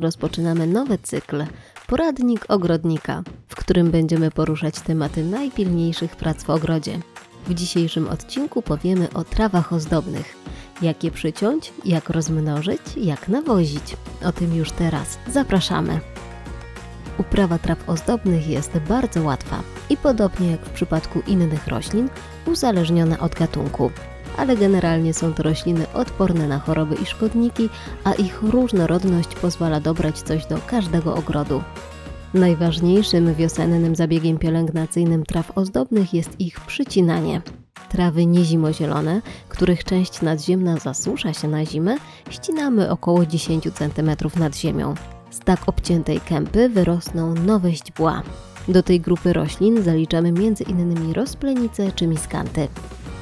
Rozpoczynamy nowy cykl Poradnik Ogrodnika, w którym będziemy poruszać tematy najpilniejszych prac w ogrodzie. W dzisiejszym odcinku powiemy o trawach ozdobnych. Jak je przyciąć, jak rozmnożyć, jak nawozić. O tym już teraz. Zapraszamy! Uprawa traw ozdobnych jest bardzo łatwa i podobnie jak w przypadku innych roślin, uzależniona od gatunku. Ale generalnie są to rośliny odporne na choroby i szkodniki, a ich różnorodność pozwala dobrać coś do każdego ogrodu. Najważniejszym wiosennym zabiegiem pielęgnacyjnym traw ozdobnych jest ich przycinanie. Trawy niezimozielone, których część nadziemna zasusza się na zimę, ścinamy około 10 cm nad ziemią. Z tak obciętej kępy wyrosną nowe źdźbła. Do tej grupy roślin zaliczamy m.in. rozplenice czy miskanty.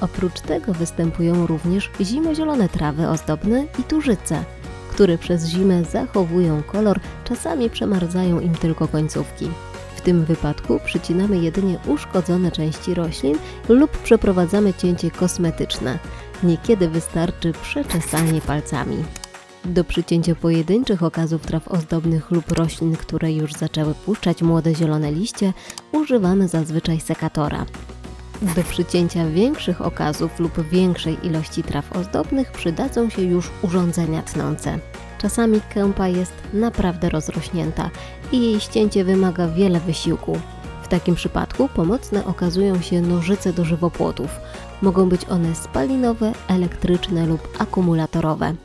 Oprócz tego występują również zimozielone trawy ozdobne i tużyce, które przez zimę zachowują kolor, czasami przemarzają im tylko końcówki. W tym wypadku przycinamy jedynie uszkodzone części roślin lub przeprowadzamy cięcie kosmetyczne. Niekiedy wystarczy przeczesanie palcami. Do przycięcia pojedynczych okazów traw ozdobnych lub roślin, które już zaczęły puszczać młode zielone liście, używamy zazwyczaj sekatora. Do przycięcia większych okazów lub większej ilości traw ozdobnych przydadzą się już urządzenia tnące. Czasami kępa jest naprawdę rozrośnięta i jej ścięcie wymaga wiele wysiłku. W takim przypadku pomocne okazują się nożyce do żywopłotów. Mogą być one spalinowe, elektryczne lub akumulatorowe.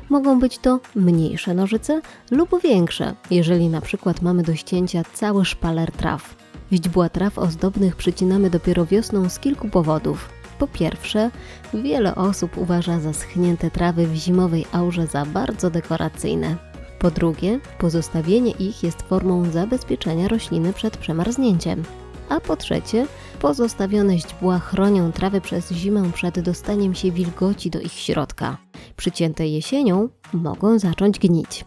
Mogą być to mniejsze nożyce lub większe, jeżeli na przykład mamy do ścięcia cały szpaler traw. Źdźbła traw ozdobnych przycinamy dopiero wiosną z kilku powodów. Po pierwsze, wiele osób uważa zaschnięte trawy w zimowej aurze za bardzo dekoracyjne. Po drugie, pozostawienie ich jest formą zabezpieczenia rośliny przed przemarznięciem. A po trzecie, pozostawione źdźbła chronią trawy przez zimę przed dostaniem się wilgoci do ich środka. Przycięte jesienią mogą zacząć gnić.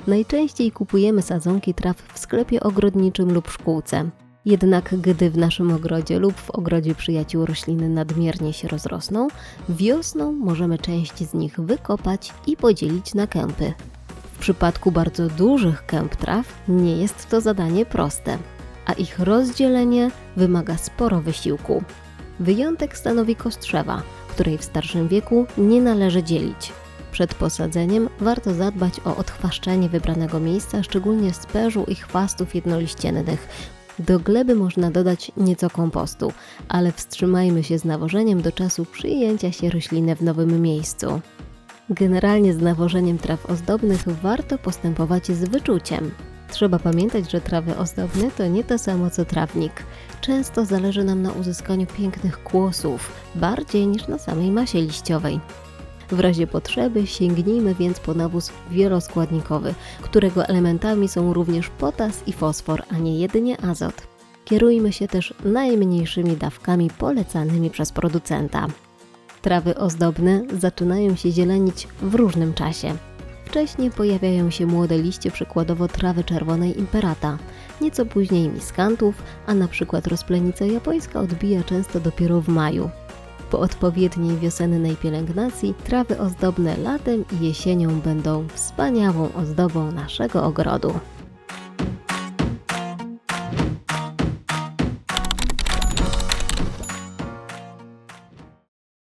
Najczęściej kupujemy sadzonki traw w sklepie ogrodniczym lub szkółce. Jednak gdy w naszym ogrodzie lub w ogrodzie przyjaciół rośliny nadmiernie się rozrosną, wiosną możemy część z nich wykopać i podzielić na kępy. W przypadku bardzo dużych kęp traw nie jest to zadanie proste, a ich rozdzielenie wymaga sporo wysiłku. Wyjątek stanowi kostrzewa, której w starszym wieku nie należy dzielić. Przed posadzeniem warto zadbać o odchwaszczenie wybranego miejsca, szczególnie spężu i chwastów jednoliściennych. Do gleby można dodać nieco kompostu, ale wstrzymajmy się z nawożeniem do czasu przyjęcia się rośliny w nowym miejscu. Generalnie z nawożeniem traw ozdobnych warto postępować z wyczuciem. Trzeba pamiętać, że trawy ozdobne to nie to samo co trawnik. Często zależy nam na uzyskaniu pięknych kłosów, bardziej niż na samej masie liściowej. W razie potrzeby sięgnijmy więc po nawóz wieloskładnikowy, którego elementami są również potas i fosfor, a nie jedynie azot. Kierujmy się też najmniejszymi dawkami polecanymi przez producenta. Trawy ozdobne zaczynają się zielenić w różnym czasie. Wcześniej pojawiają się młode liście, przykładowo trawy czerwonej imperata, nieco później miskantów, a na przykład rozplenica japońska odbija często dopiero w maju. Po odpowiedniej wiosennej pielęgnacji trawy ozdobne latem i jesienią będą wspaniałą ozdobą naszego ogrodu.